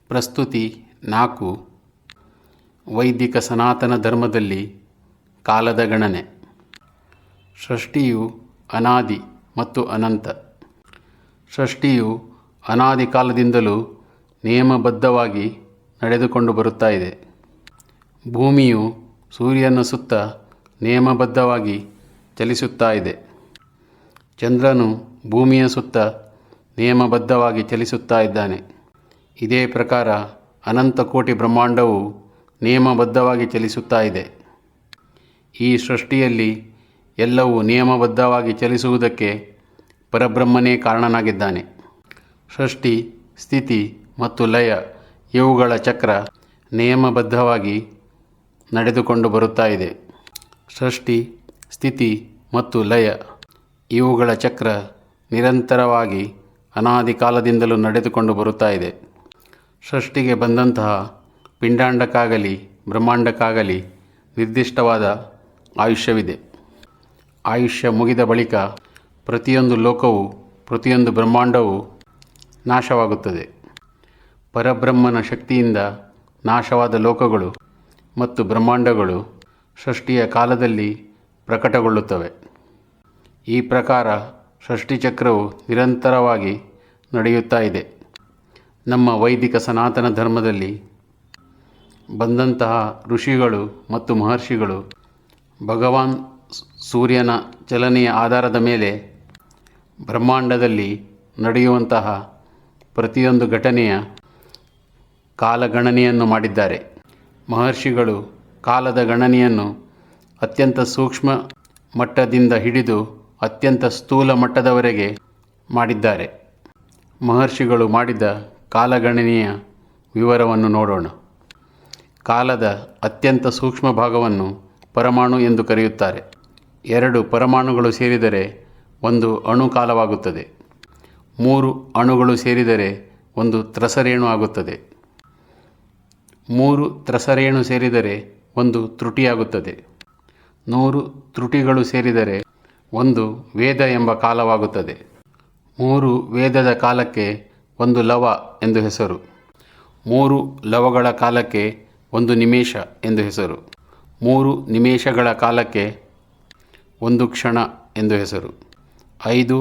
ಪ್ರಸ್ತುತಿ 4. ವೈದಿಕ ಸನಾತನ ಧರ್ಮದಲ್ಲಿ ಕಾಲದ ಗಣನೆ. ಸೃಷ್ಟಿಯು ಅನಾದಿ ಮತ್ತು ಅನಂತ. ಸೃಷ್ಟಿಯು ಅನಾದಿ ಕಾಲದಿಂದಲೂ ನಿಯಮಬದ್ಧವಾಗಿ ನಡೆದುಕೊಂಡು ಬರುತ್ತಾ ಇದೆ. ಭೂಮಿಯು ಸೂರ್ಯನ ಸುತ್ತ ನಿಯಮಬದ್ಧವಾಗಿ ಚಲಿಸುತ್ತಾ ಇದೆ. ಚಂದ್ರನು ಭೂಮಿಯ ಸುತ್ತ ನಿಯಮಬದ್ಧವಾಗಿ ಚಲಿಸುತ್ತಾ ಇದ್ದಾನೆ. ಇದೇ ಪ್ರಕಾರ ಅನಂತ ಕೋಟಿ ಬ್ರಹ್ಮಾಂಡವು ನಿಯಮಬದ್ಧವಾಗಿ ಚಲಿಸುತ್ತಾ ಇದೆ. ಈ ಸೃಷ್ಟಿಯಲ್ಲಿ ಎಲ್ಲವೂ ನಿಯಮಬದ್ಧವಾಗಿ ಚಲಿಸುವುದಕ್ಕೆ ಪರಬ್ರಹ್ಮನೇ ಕಾರಣನಾಗಿದ್ದಾನೆ. ಸೃಷ್ಟಿ, ಸ್ಥಿತಿ ಮತ್ತು ಲಯ ಇವುಗಳ ಚಕ್ರ ನಿಯಮಬದ್ಧವಾಗಿ ನಡೆದುಕೊಂಡು ಬರುತ್ತಾ ಇದೆ. ಸೃಷ್ಟಿ, ಸ್ಥಿತಿ ಮತ್ತು ಲಯ ಇವುಗಳ ಚಕ್ರ ನಿರಂತರವಾಗಿ ಅನಾದಿ ಕಾಲದಿಂದಲೂ ನಡೆದುಕೊಂಡು ಬರುತ್ತಾ ಇದೆ. ಸೃಷ್ಟಿಗೆ ಬಂದಂತಹ ಪಿಂಡಾಂಡಕ್ಕಾಗಲಿ ಬ್ರಹ್ಮಾಂಡಕ್ಕಾಗಲಿ ನಿರ್ದಿಷ್ಟವಾದ ಆಯುಷ್ಯವಿದೆ. ಆಯುಷ್ಯ ಮುಗಿದ ಬಳಿಕ ಪ್ರತಿಯೊಂದು ಲೋಕವು, ಪ್ರತಿಯೊಂದು ಬ್ರಹ್ಮಾಂಡವು ನಾಶವಾಗುತ್ತದೆ. ಪರಬ್ರಹ್ಮನ ಶಕ್ತಿಯಿಂದ ನಾಶವಾದ ಲೋಕಗಳು ಮತ್ತು ಬ್ರಹ್ಮಾಂಡಗಳು ಸೃಷ್ಟಿಯ ಕಾಲದಲ್ಲಿ ಪ್ರಕಟಗೊಳ್ಳುತ್ತವೆ. ಈ ಪ್ರಕಾರ ಸೃಷ್ಟಿಚಕ್ರವು ನಿರಂತರವಾಗಿ ನಡೆಯುತ್ತಾ ಇದೆ. ನಮ್ಮ ವೈದಿಕ ಸನಾತನ ಧರ್ಮದಲ್ಲಿ ಬಂದಂತಹ ಋಷಿಗಳು ಮತ್ತು ಮಹರ್ಷಿಗಳು ಭಗವಾನ್ ಸೂರ್ಯನ ಚಲನೆಯ ಆಧಾರದ ಮೇಲೆ ಬ್ರಹ್ಮಾಂಡದಲ್ಲಿ ನಡೆಯುವಂತಹ ಪ್ರತಿಯೊಂದು ಘಟನೆಯ ಕಾಲಗಣನೆಯನ್ನು ಮಾಡಿದ್ದಾರೆ. ಮಹರ್ಷಿಗಳು ಕಾಲದ ಗಣನೆಯನ್ನು ಅತ್ಯಂತ ಸೂಕ್ಷ್ಮ ಮಟ್ಟದಿಂದ ಹಿಡಿದು ಅತ್ಯಂತ ಸ್ಥೂಲ ಮಟ್ಟದವರೆಗೆ ಮಾಡಿದ್ದಾರೆ. ಮಹರ್ಷಿಗಳು ಮಾಡಿದ ಕಾಲಗಣನೆಯ ವಿವರವನ್ನು ನೋಡೋಣ. ಕಾಲದ ಅತ್ಯಂತ ಸೂಕ್ಷ್ಮ ಭಾಗವನ್ನು ಪರಮಾಣು ಎಂದು ಕರೆಯುತ್ತಾರೆ. 2 ಪರಮಾಣುಗಳು ಸೇರಿದರೆ ಒಂದು ಅಣು ಕಾಲವಾಗುತ್ತದೆ. 3 ಅಣುಗಳು ಸೇರಿದರೆ ಒಂದು ತ್ರಸರೇಣು ಆಗುತ್ತದೆ. 3 ತ್ರಸರೇಣು ಸೇರಿದರೆ ಒಂದು ತ್ರುಟಿಯಾಗುತ್ತದೆ. 100 ತ್ರುಟಿಗಳು ಸೇರಿದರೆ ಒಂದು ವೇದ ಎಂಬ ಕಾಲವಾಗುತ್ತದೆ. 3 ವೇದದ ಕಾಲಕ್ಕೆ ಒಂದು ಲವ ಎಂದು ಹೆಸರು. 3 ಲವಗಳ ಕಾಲಕ್ಕೆ ಒಂದು ನಿಮೇಷ ಎಂದು ಹೆಸರು. 3 ನಿಮೇಷಗಳ ಕಾಲಕ್ಕೆ ಒಂದು ಕ್ಷಣ ಎಂದು ಹೆಸರು. 5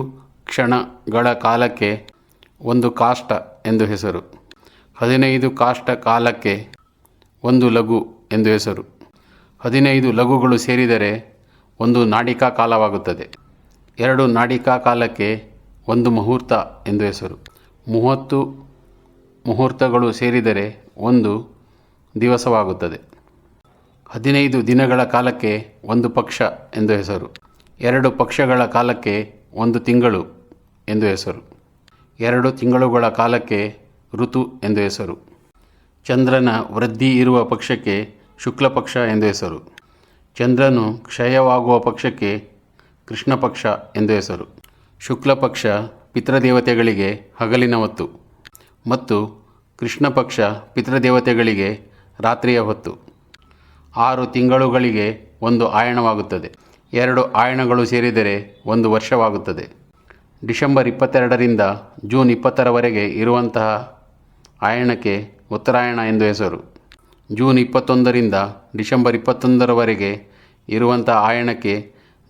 ಕ್ಷಣಗಳ ಕಾಲಕ್ಕೆ ಒಂದು ಕಾಷ್ಟ ಎಂದು ಹೆಸರು. 15 ಕಾಷ್ಟ ಕಾಲಕ್ಕೆ ಒಂದು ಲಘು ಎಂದು ಹೆಸರು. 15 ಲಘುಗಳು ಸೇರಿದರೆ ಒಂದು ನಾಡಿಕಾ ಕಾಲವಾಗುತ್ತದೆ. 2 ನಾಡಿಕಾ ಕಾಲಕ್ಕೆ ಒಂದು ಮುಹೂರ್ತ ಎಂದು ಹೆಸರು. 30 ಮುಹೂರ್ತಗಳು ಸೇರಿದರೆ ಒಂದು ದಿವಸವಾಗುತ್ತದೆ. 15 ದಿನಗಳ ಕಾಲಕ್ಕೆ ಒಂದು ಪಕ್ಷ ಎಂದು ಹೆಸರು. 2 ಪಕ್ಷಗಳ ಕಾಲಕ್ಕೆ ಒಂದು ತಿಂಗಳು ಎಂದು ಹೆಸರು. 2 ತಿಂಗಳುಗಳ ಕಾಲಕ್ಕೆ ಋತು ಎಂದು ಹೆಸರು. ಚಂದ್ರನ ವೃದ್ಧಿ ಇರುವ ಪಕ್ಷಕ್ಕೆ ಶುಕ್ಲ ಪಕ್ಷ ಎಂದು ಹೆಸರು. ಚಂದ್ರನು ಕ್ಷಯವಾಗುವ ಪಕ್ಷಕ್ಕೆ ಕೃಷ್ಣ ಪಕ್ಷ ಎಂದು ಹೆಸರು. ಶುಕ್ಲ ಪಕ್ಷ ಪಿತೃದೇವತೆಗಳಿಗೆ ಹಗಲಿನ ಹೊತ್ತು ಮತ್ತು ಕೃಷ್ಣ ಪಕ್ಷ ಪಿತೃದೇವತೆಗಳಿಗೆ ರಾತ್ರಿಯ ಹೊತ್ತು. 6 ತಿಂಗಳುಗಳಿಗೆ ಒಂದು ಆಯಣವಾಗುತ್ತದೆ. 2 ಆಯಣಗಳು ಸೇರಿದರೆ ಒಂದು ವರ್ಷವಾಗುತ್ತದೆ. ಡಿಸೆಂಬರ್ 22ರಿಂದ ಜೂನ್ 20ರವರೆಗೆ ಇರುವಂತಹ ಆಯಣಕ್ಕೆ ಉತ್ತರಾಯಣ ಎಂದು ಹೆಸರು. ಜೂನ್ 21ರಿಂದ ಡಿಸೆಂಬರ್ 21ರವರೆಗೆ ಇರುವಂಥ ಆಯಣಕ್ಕೆ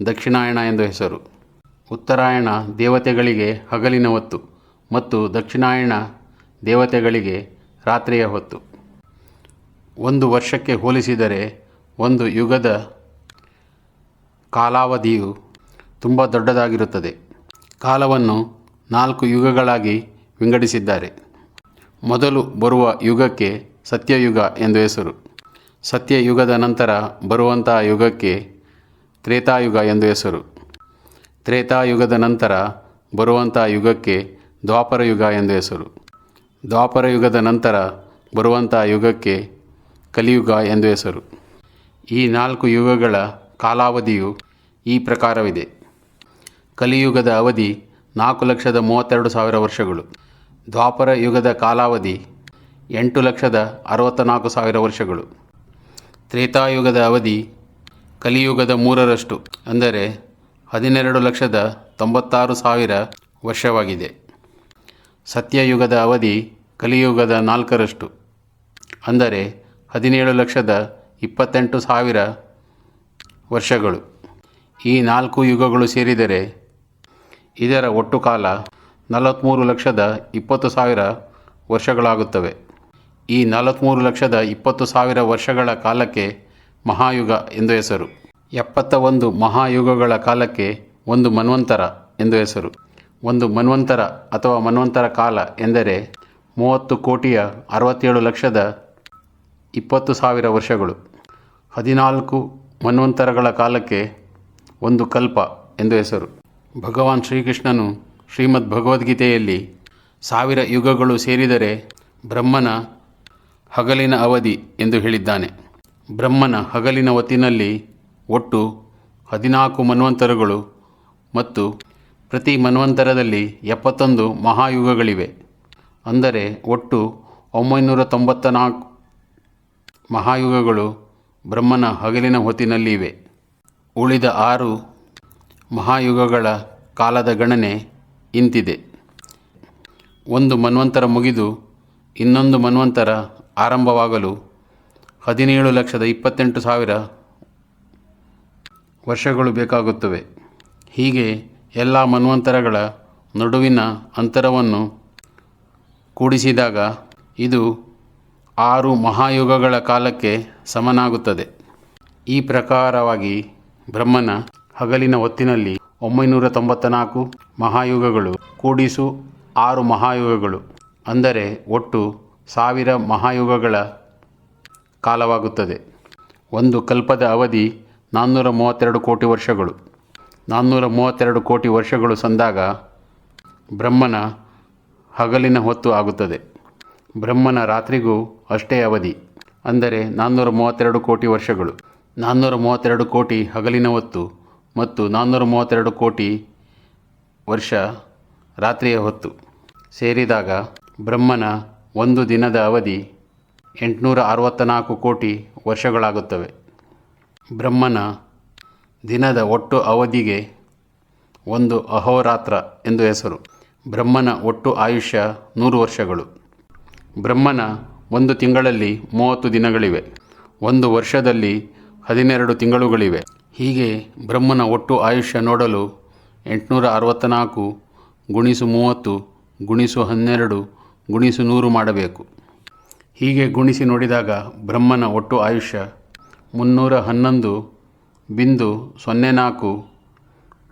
ದಕ್ಷಿಣಾಯಣ ಎಂದು ಹೆಸರು. ಉತ್ತರಾಯಣ ದೇವತೆಗಳಿಗೆ ಹಗಲಿನ ಹೊತ್ತು ಮತ್ತು ದಕ್ಷಿಣಾಯಣ ದೇವತೆಗಳಿಗೆ ರಾತ್ರಿಯ ಹೊತ್ತು. ಒಂದು ವರ್ಷಕ್ಕೆ ಹೋಲಿಸಿದರೆ ಒಂದು ಯುಗದ ಕಾಲಾವಧಿಯು ತುಂಬ ದೊಡ್ಡದಾಗಿರುತ್ತದೆ. ಕಾಲವನ್ನು 4 ಯುಗಗಳಾಗಿ ವಿಂಗಡಿಸಿದ್ದಾರೆ. ಮೊದಲು ಬರುವ ಯುಗಕ್ಕೆ ಸತ್ಯಯುಗ ಎಂದು ಹೆಸರು. ಸತ್ಯಯುಗದ ನಂತರ ಬರುವಂತಹ ಯುಗಕ್ಕೆ ತ್ರೇತಾಯುಗ ಎಂದು ಹೆಸರು. ತ್ರೇತಾಯುಗದ ನಂತರ ಬರುವಂಥ ಯುಗಕ್ಕೆ ದ್ವಾಪರಯುಗ ಎಂದು ಹೆಸರು. ದ್ವಾಪರಯುಗದ ನಂತರ ಬರುವಂಥ ಯುಗಕ್ಕೆ ಕಲಿಯುಗ ಎಂದು ಹೆಸರು. ಈ 4 ಯುಗಗಳ ಕಾಲಾವಧಿಯು ಈ ಪ್ರಕಾರವಿದೆ. ಕಲಿಯುಗದ ಅವಧಿ 4,32,000 ವರ್ಷಗಳು. ದ್ವಾಪರ ಯುಗದ ಕಾಲಾವಧಿ 8,64,000 ವರ್ಷಗಳು. ತ್ರೇತಾಯುಗದ ಅವಧಿ ಕಲಿಯುಗದ 3ರಷ್ಟು ಅಂದರೆ 12,96,000 ವರ್ಷವಾಗಿದೆ. ಸತ್ಯಯುಗದ ಅವಧಿ ಕಲಿಯುಗದ 4ರಷ್ಟು, ಅಂದರೆ 17,28,000 ವರ್ಷಗಳು. ಈ 4 ಯುಗಗಳು ಸೇರಿದರೆ ಇದರ ಒಟ್ಟು ಕಾಲ 43,20,000 ವರ್ಷಗಳಾಗುತ್ತವೆ. ಈ 43,20,000 ವರ್ಷಗಳ ಕಾಲಕ್ಕೆ ಮಹಾಯುಗ ಎಂದು ಹೆಸರು. 71 ಮಹಾಯುಗಗಳ ಕಾಲಕ್ಕೆ ಒಂದು ಮನ್ವಂತರ ಎಂದು ಹೆಸರು. ಒಂದು ಮನ್ವಂತರ ಅಥವಾ ಮನ್ವಂತರ ಕಾಲ ಎಂದರೆ 30,67,20,000 ವರ್ಷಗಳು. 14 ಮನ್ವಂತರಗಳ ಕಾಲಕ್ಕೆ ಒಂದು ಕಲ್ಪ ಎಂದು ಹೆಸರು. ಭಗವಾನ್ ಶ್ರೀಕೃಷ್ಣನು ಶ್ರೀಮದ್ ಭಗವದ್ಗೀತೆಯಲ್ಲಿ 1000 ಯುಗಗಳು ಸೇರಿದರೆ ಬ್ರಹ್ಮನ ಹಗಲಿನ ಅವಧಿ ಎಂದು ಹೇಳಿದ್ದಾನೆ. ಬ್ರಹ್ಮನ ಹಗಲಿನ ಹೊತ್ತಿನಲ್ಲಿ ಒಟ್ಟು 14 ಮನ್ವಂತರಗಳು ಮತ್ತು ಪ್ರತಿ ಮನ್ವಂತರದಲ್ಲಿ 71 ಮಹಾಯುಗಗಳಿವೆ. ಅಂದರೆ ಒಟ್ಟು 994 ಮಹಾಯುಗಗಳು ಬ್ರಹ್ಮನ ಹಗಲಿನ ಹೊತ್ತಿನಲ್ಲಿ ಇವೆ. ಉಳಿದ 6 ಮಹಾಯುಗಗಳ ಕಾಲದ ಗಣನೆ ಇಂತಿದೆ. ಒಂದು ಮನ್ವಂತರ ಮುಗಿದು ಇನ್ನೊಂದು ಮನ್ವಂತರ ಆರಂಭವಾಗಲು 17,28,000 ವರ್ಷಗಳು ಬೇಕಾಗುತ್ತವೆ. ಹೀಗೆ ಎಲ್ಲ ಮನ್ವಂತರಗಳ ನಡುವಿನ ಅಂತರವನ್ನು ಕೂಡಿಸಿದಾಗ ಇದು 6 ಮಹಾಯುಗಗಳ ಕಾಲಕ್ಕೆ ಸಮನಾಗುತ್ತದೆ. ಈ ಪ್ರಕಾರವಾಗಿ ಬ್ರಹ್ಮನ ಹಗಲಿನ ಹೊತ್ತಿನಲ್ಲಿ 994 ಮಹಾಯುಗಗಳು ಕೂಡಿಸು 6 ಮಹಾಯುಗಗಳು, ಅಂದರೆ ಒಟ್ಟು 1000 ಮಹಾಯುಗಗಳ ಕಾಲವಾಗುತ್ತದೆ. ಒಂದು ಕಲ್ಪದ ಅವಧಿ 432 ಕೋಟಿ ವರ್ಷಗಳು. 432 ಕೋಟಿ ವರ್ಷಗಳು ಸಂದಾಗ ಬ್ರಹ್ಮನ ಹಗಲಿನ ಹೊತ್ತು ಆಗುತ್ತದೆ. ಬ್ರಹ್ಮನ ರಾತ್ರಿಗೂ ಅಷ್ಟೇ ಅವಧಿ, ಅಂದರೆ 432 ಕೋಟಿ ವರ್ಷಗಳು. 432 ಕೋಟಿ ಹಗಲಿನ ಹೊತ್ತು ಮತ್ತು 432 ಕೋಟಿ ವರ್ಷ ರಾತ್ರಿಯ ಹೊತ್ತು ಸೇರಿದಾಗ ಬ್ರಹ್ಮನ ಒಂದು ದಿನದ ಅವಧಿ 864 ಕೋಟಿ ವರ್ಷಗಳಾಗುತ್ತವೆ. ಬ್ರಹ್ಮನ ದಿನದ ಒಟ್ಟು ಅವಧಿಗೆ ಒಂದು ಅಹೋರಾತ್ರ ಎಂದು ಹೆಸರು. ಬ್ರಹ್ಮನ ಒಟ್ಟು ಆಯುಷ್ಯ 100 ವರ್ಷಗಳು. ಬ್ರಹ್ಮನ ಒಂದು ತಿಂಗಳಲ್ಲಿ 30 ದಿನಗಳಿವೆ. ಒಂದು ವರ್ಷದಲ್ಲಿ 12 ತಿಂಗಳುಗಳಿವೆ. ಹೀಗೆ ಬ್ರಹ್ಮನ ಒಟ್ಟು ಆಯುಷ್ಯ ನೋಡಲು 864 ಗುಣಿಸು 30 ಗುಣಿಸು 12 ಗುಣಿಸು 100 ಮಾಡಬೇಕು. ಹೀಗೆ ಗುಣಿಸಿ ನೋಡಿದಾಗ ಬ್ರಹ್ಮನ ಒಟ್ಟು ಆಯುಷ್ಯ 311.04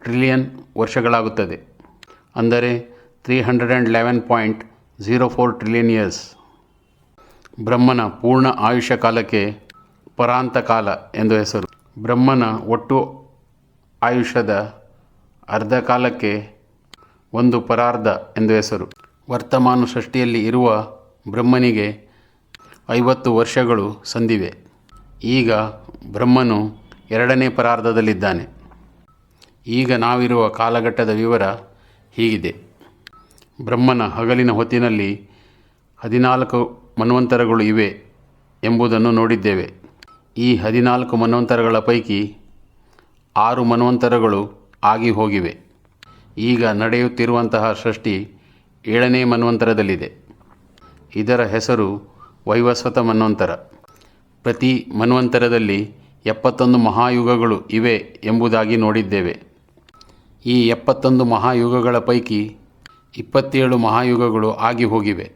ಟ್ರಿಲಿಯನ್ ವರ್ಷಗಳಾಗುತ್ತದೆ, ಅಂದರೆ 311.04 ಟ್ರಿಲಿಯನ್ ಇಯರ್ಸ್. ಬ್ರಹ್ಮನ ಪೂರ್ಣ ಆಯುಷ್ಯ ಕಾಲಕ್ಕೆ ಪರಾಂತ ಕಾಲ ಎಂದು ಹೆಸರು. ಬ್ರಹ್ಮನ ಒಟ್ಟು ಆಯುಷ್ಯದ ಅರ್ಧ ಕಾಲಕ್ಕೆ ಒಂದು ಪರಾರ್ಧ ಎಂದು ಹೆಸರು. ವರ್ತಮಾನ ಸೃಷ್ಟಿಯಲ್ಲಿ ಇರುವ ಬ್ರಹ್ಮನಿಗೆ 50 ವರ್ಷಗಳು ಸಂದಿವೆ. ಈಗ ಬ್ರಹ್ಮನು 2ನೇ ಪರಾರ್ಧದಲ್ಲಿದ್ದಾನೆ. ಈಗ ನಾವಿರುವ ಕಾಲಘಟ್ಟದ ವಿವರ ಹೀಗಿದೆ. ಬ್ರಹ್ಮನ ಹಗಲಿನ ಹೊತ್ತಿನಲ್ಲಿ 14 ಮನ್ವಂತರಗಳು ಇವೆ ಎಂಬುದನ್ನು ನೋಡಿದ್ದೇವೆ. ಈ 14 ಮನ್ವಂತರಗಳ ಪೈಕಿ 6 ಮನ್ವಂತರಗಳು ಆಗಿ ಹೋಗಿವೆ. ಈಗ ನಡೆಯುತ್ತಿರುವಂತಹ ಸೃಷ್ಟಿ 7ನೇ ಮನ್ವಂತರದಲ್ಲಿದೆ. ಇದರ ಹೆಸರು ವೈವಸ್ವತ ಮನ್ವಂತರ. ಪ್ರತಿ ಮನ್ವಂತರದಲ್ಲಿ 71 ಮಹಾಯುಗಗಳು ಇವೆ ಎಂಬುದಾಗಿ ನೋಡಿದ್ದೇವೆ. ಈ 71 ಮಹಾಯುಗಗಳ ಪೈಕಿ 27 ಮಹಾಯುಗಗಳು ಆಗಿ ಹೋಗಿವೆ.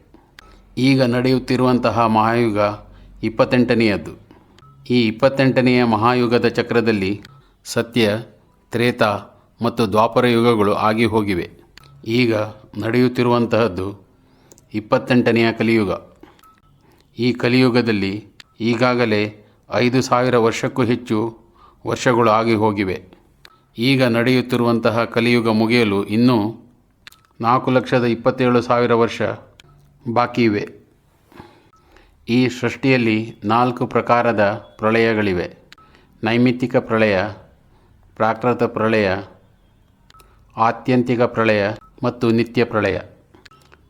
ಈಗ ನಡೆಯುತ್ತಿರುವಂತಹ ಮಹಾಯುಗ 28ನೇಯದ್ದು. ಈ 28ನೆಯ ಮಹಾಯುಗದ ಚಕ್ರದಲ್ಲಿ ಸತ್ಯ, ತ್ರೇತ ಮತ್ತು ದ್ವಾಪರ ಯುಗಗಳು ಆಗಿ ಹೋಗಿವೆ. ಈಗ ನಡೆಯುತ್ತಿರುವಂತಹದ್ದು 28ನೆಯ ಕಲಿಯುಗ. ಈ ಕಲಿಯುಗದಲ್ಲಿ ಈಗಾಗಲೇ 5,000 ವರ್ಷಕ್ಕೂ ಹೆಚ್ಚು ವರ್ಷಗಳು ಆಗಿ ಹೋಗಿವೆ. ಈಗ ನಡೆಯುತ್ತಿರುವಂತಹ ಕಲಿಯುಗ ಮುಗಿಯಲು ಇನ್ನೂ 4,27,000 ವರ್ಷ ಬಾಕಿ ಇವೆ. ಈ ಸೃಷ್ಟಿಯಲ್ಲಿ 4 ಪ್ರಕಾರದ ಪ್ರಳಯಗಳಿವೆ: ನೈಮಿತ್ತಿಕ ಪ್ರಳಯ, ಪ್ರಾಕೃತ ಪ್ರಳಯ, ಆತ್ಯಂತಿಕ ಪ್ರಳಯ ಮತ್ತು ನಿತ್ಯ ಪ್ರಳಯ.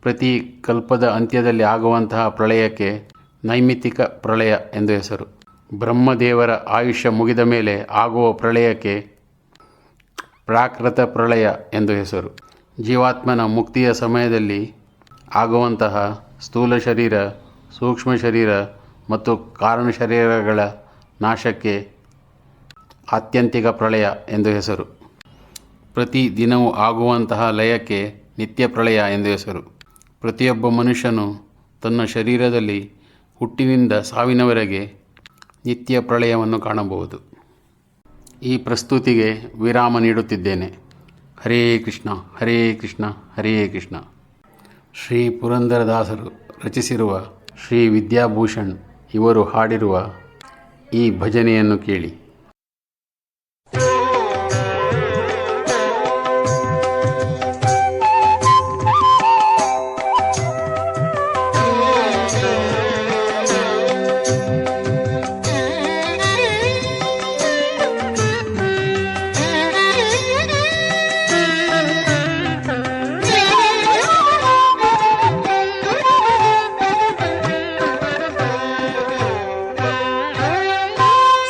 ಪ್ರತಿ ಕಲ್ಪದ ಅಂತ್ಯದಲ್ಲಿ ಆಗುವಂತಹ ಪ್ರಳಯಕ್ಕೆ ನೈಮಿತ್ತಿಕ ಪ್ರಳಯ ಎಂದು ಹೆಸರು. ಬ್ರಹ್ಮದೇವರ ಆಯುಷ್ಯ ಮುಗಿದ ಮೇಲೆ ಆಗುವ ಪ್ರಳಯಕ್ಕೆ ಪ್ರಾಕೃತ ಪ್ರಳಯ ಎಂದು ಹೆಸರು. ಜೀವಾತ್ಮನ ಮುಕ್ತಿಯ ಸಮಯದಲ್ಲಿ ಆಗುವಂತಹ ಸ್ಥೂಲ ಶರೀರ, ಸೂಕ್ಷ್ಮ ಶರೀರ ಮತ್ತು ಕಾರಣ ಶರೀರಗಳ ನಾಶಕ್ಕೆ ಆತ್ಯಂತಿಕ ಪ್ರಳಯ ಎಂದು ಹೆಸರು. ಪ್ರತಿ ದಿನವೂ ಆಗುವಂತಹ ಲಯಕ್ಕೆ ನಿತ್ಯ ಪ್ರಳಯ ಎಂದು ಹೆಸರು. ಪ್ರತಿಯೊಬ್ಬ ಮನುಷ್ಯನು ತನ್ನ ಶರೀರದಲ್ಲಿ ಹುಟ್ಟಿನಿಂದ ಸಾವಿನವರೆಗೆ ನಿತ್ಯ ಪ್ರಳಯವನ್ನು ಕಾಣಬಹುದು. ಈ ಪ್ರಸ್ತುತಿಗೆ ವಿರಾಮ ನೀಡುತ್ತಿದ್ದೇನೆ. ಹರೇ ಕೃಷ್ಣ ಹರೇ ಕೃಷ್ಣ ಹರೇ ಕೃಷ್ಣ. ಶ್ರೀ ಪುರಂದರದಾಸರು ರಚಿಸಿರುವ ಶ್ರೀ ವಿದ್ಯಾಭೂಷಣ್ ಇವರು ಹಾಡಿರುವ ಈ ಭಜನೆಯನ್ನು ಕೇಳಿ.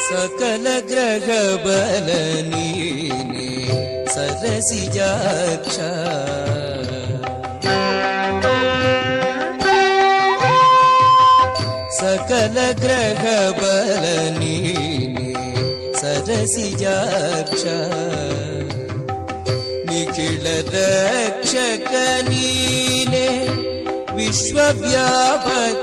सकल ग्रह बल नीने सरसिजाक्ष सकल ग्रह बल नीने सरसिजाक्ष निखिल रक्षक नीने विश्वव्यापकने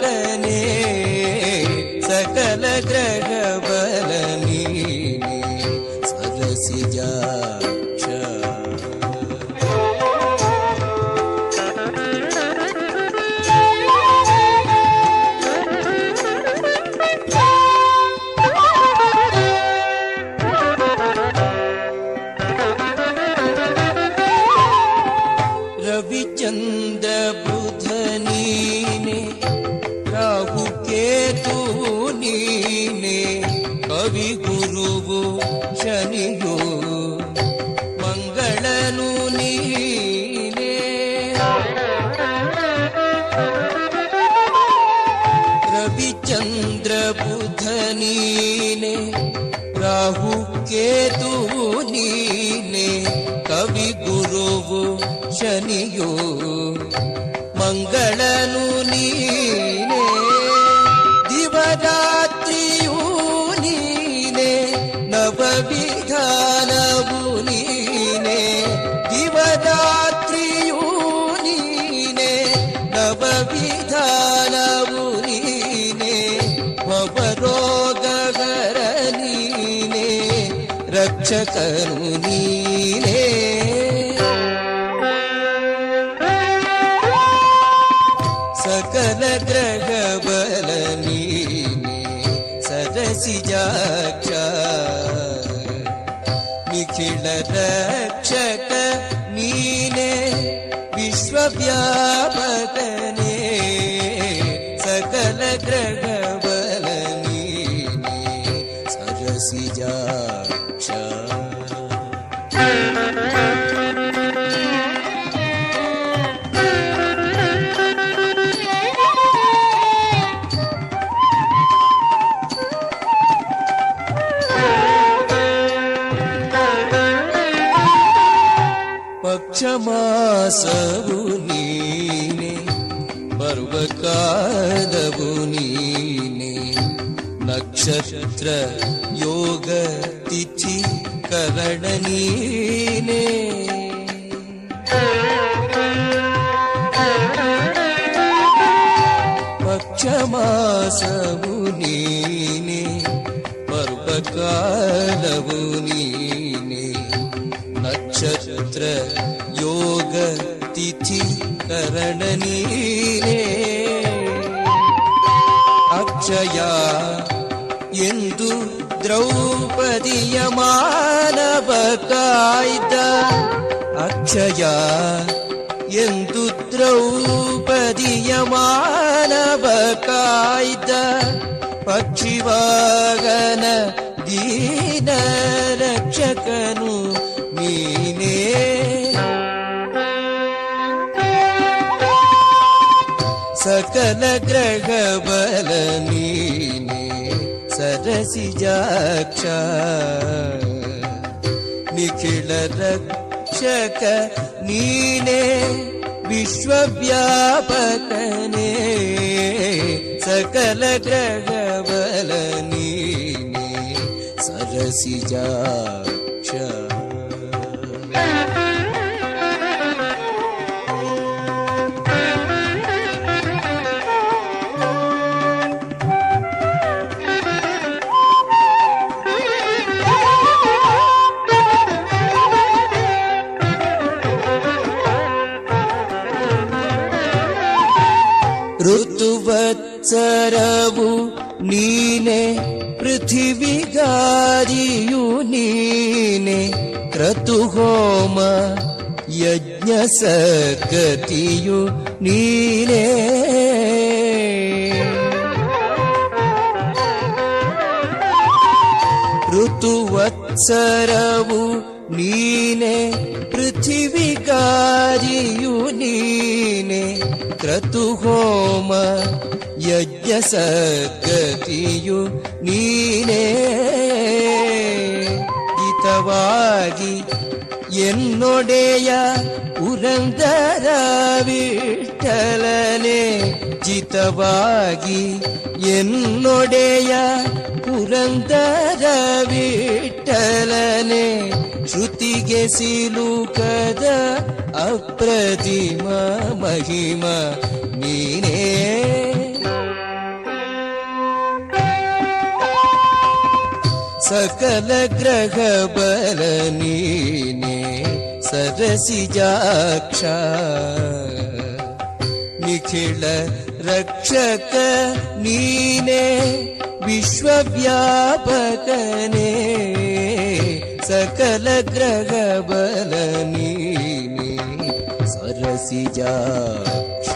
सकल ग्रह बल नीने सरसिजाक्ष रविचंद्र बुध नीने राहु केतु नीने कवि गुरुवु शनियु मंगळनु नीने रविचंद्र बुध नीने राहु केतु नीने कवि गुरुवु शनियु मंगळनु नीने दिवरात्रियु नीने नवविधानवु नीने दिवरात्रियु नीने नवविधानवु नीने भवरोगहर नीने रक्षकनु नीने सकल ग्रह बल नीने सरसिजाक्ष निखिल रक्षक नीने विश्वव्यापकने सकल ग्रह बल नीने सरसिजाक्ष पक्षमासवु नीने पर्वकालवु नीने नक्षत्र योग तिथि करण नीने पक्षमासवु नीने पर्वकालवु नीने नक्षत्र योग तिथि करण नीने अक्षया ಎಂದು ದ್ರೌಪದಿಯ ಮಾನವ ಕಾಯ್ದ ಅಕ್ಷಯ ಎಂದು ದ್ರೌಪದಿಯ ಮಾನವ ಕಾಯ್ದ ಪಕ್ಷಿವಾಗನ ದೀನ ರಕ್ಷಕನು ನೀನೇ सकल ग्रह बल नीने सरसिजाक्ष निखिल रक्षक नीने ವಿಶ್ವವ್ಯಾಪಕನೇ ಸಕಲ ಗ್ರಹಬಲ ನೀನೇ ಸರಸಿಜಾಕ್ಷ. ಋತುವತ್ಸರವು ನೀನೆ ಪೃಥಿವಿಗಾರಿಯು ನೀನೆ ಕ್ರತುಹೋಮ ಯಜ್ಞ ಸದ್ಗತಿಯು ನೀನೆ. ಋತುವತ್ಸರವು ನೀನೆ ಪೃಥಿವಿಗಾರಿಯು ನೀನೆ ಕ್ರತುಹೋಮ ಯಜ್ಞ ಸದ್ಗತಿಯು ನೀನೇ. ಹಿತವಾಗಿ ಎನ್ನೊಡೆಯ ಪುರಂದರ ವಿಠಲನೆ ಜಿತವಾಗಿ ಎನ್ನೊಡೆಯ ಪುರಂದರ ವಿಠಲನೆ ಶ್ರುತಿಗೆ ಸಿಲುಕದ ಅಪ್ರತಿಮ ಮಹಿಮ ನೀನೇ. ಸಕಲ ಗ್ರಹ ಬಲ ನೀನೇ ಸರಸಿಜಾಕ್ಷ. ನಿಖಿಳ ರಕ್ಷಕ ನೀನೇ ವಿಶ್ವವ್ಯಾಪಕನೇ ಸಕಲ ಗ್ರಹ ಬಲ ನೀನೇ ಸರಸಿಜಾಕ್ಷ.